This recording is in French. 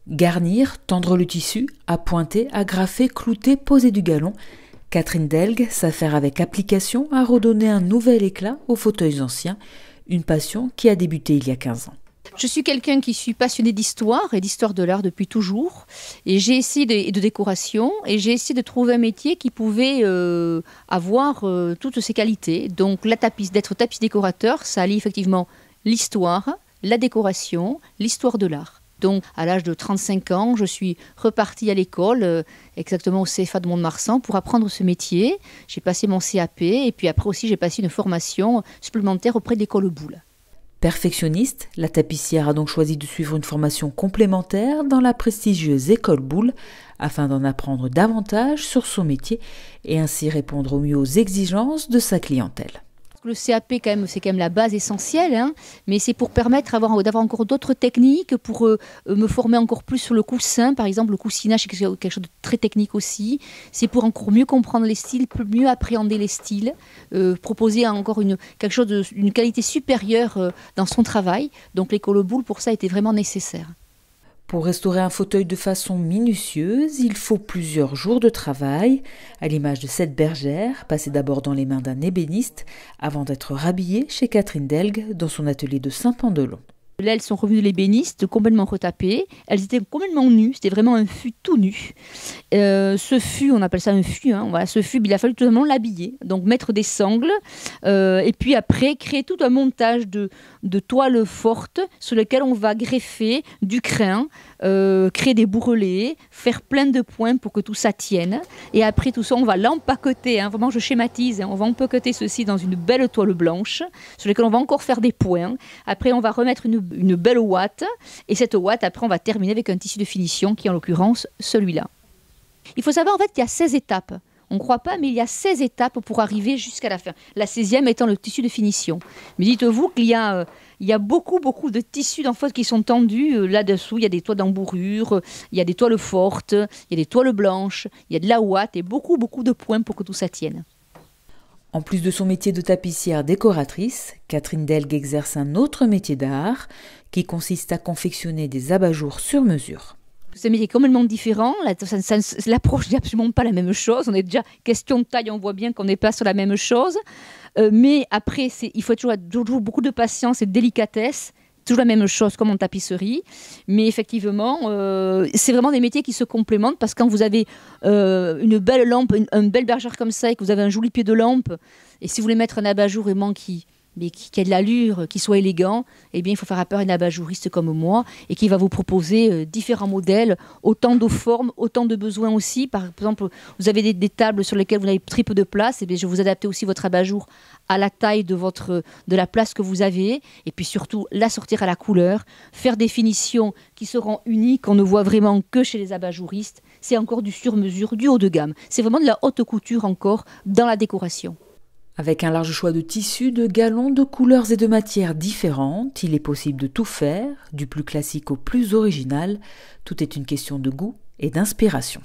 Garnir, tendre le tissu, appointer, agrafer, clouter, poser du galon. Catherine Delgue s'affaire avec application à redonner un nouvel éclat aux fauteuils anciens, une passion qui a débuté il y a 15 ans. Je suis quelqu'un qui suis passionné d'histoire et d'histoire de l'art depuis toujours. Et j'ai essayé de décoration et j'ai essayé de trouver un métier qui pouvait avoir toutes ces qualités. Donc d'être tapissier décorateur, ça allie effectivement l'histoire, la décoration, l'histoire de l'art. Donc, à l'âge de 35 ans, je suis repartie à l'école, exactement au CFA de Mont-de-Marsan, pour apprendre ce métier. J'ai passé mon CAP et puis après aussi, j'ai passé une formation supplémentaire auprès de l'école Boulle. Perfectionniste, la tapissière a donc choisi de suivre une formation complémentaire dans la prestigieuse école Boulle afin d'en apprendre davantage sur son métier et ainsi répondre au mieux aux exigences de sa clientèle. Le CAP, c'est quand même la base essentielle, hein, mais c'est pour permettre d'avoir encore d'autres techniques, pour me former encore plus sur le coussin. Par exemple, le coussinage, c'est quelque chose de très technique aussi. C'est pour encore mieux comprendre les styles, mieux appréhender les styles, proposer encore quelque chose d'une qualité supérieure dans son travail. Donc l'école Boulle, pour ça, était vraiment nécessaire. Pour restaurer un fauteuil de façon minutieuse, il faut plusieurs jours de travail, à l'image de cette bergère, passée d'abord dans les mains d'un ébéniste, avant d'être rhabillée chez Catherine Delgue dans son atelier de Saint-Pandelon. Là, elles sont revenues de l'ébéniste, complètement retapées. Elles étaient complètement nues, c'était vraiment un fût tout nu. Ce fût, on appelle ça un fût, hein, voilà, ce fût, il a fallu tout simplement l'habiller. Donc mettre des sangles, et puis après créer tout un montage de toiles fortes sur lesquelles on va greffer du crin, créer des bourrelets, faire plein de points pour que tout ça tienne. Et après tout ça, on va l'empaqueter, hein, vraiment je schématise, hein, on va empaqueter ceci dans une belle toile blanche, sur laquelle on va encore faire des points. Après, on va remettre une belle ouate, et cette ouate, après, on va terminer avec un tissu de finition, qui est en l'occurrence celui-là. Il faut savoir en fait qu'il y a 16 étapes. On ne croit pas, mais il y a 16 étapes pour arriver jusqu'à la fin. La 16e étant le tissu de finition. Mais dites-vous qu'il y a beaucoup de tissus en fait, qui sont tendus là-dessous. Il y a des toiles d'embourrure, il y a des toiles fortes, il y a des toiles blanches, il y a de la ouate et beaucoup de points pour que tout ça tienne. En plus de son métier de tapissière décoratrice, Catherine Delgue exerce un autre métier d'art qui consiste à confectionner des abat-jours sur mesure. C'est un métier complètement différent, l'approche n'est absolument pas la même chose, on est déjà question de taille, on voit bien qu'on n'est pas sur la même chose, mais après il faut toujours beaucoup de patience et de délicatesse, toujours la même chose comme en tapisserie, mais effectivement c'est vraiment des métiers qui se complémentent parce que quand vous avez une belle lampe, une belle bergère comme ça et que vous avez un joli pied de lampe, et si vous voulez mettre un abat-jour vraiment qui a de l'allure, qui soit élégant, eh bien, il faut faire appel à un abat-jouriste comme moi et qui va vous proposer différents modèles, autant de formes, autant de besoins aussi. Par exemple, vous avez des tables sur lesquelles vous avez très peu de place, eh bien, je vais vous adapter aussi votre abat-jour à la taille de la place que vous avez et puis surtout l'assortir à la couleur, faire des finitions qui seront uniques, on ne voit vraiment que chez les abat-jouristes. C'est encore du sur-mesure, du haut de gamme. C'est vraiment de la haute couture encore dans la décoration. Avec un large choix de tissus, de galons, de couleurs et de matières différentes, il est possible de tout faire, du plus classique au plus original. Tout est une question de goût et d'inspiration.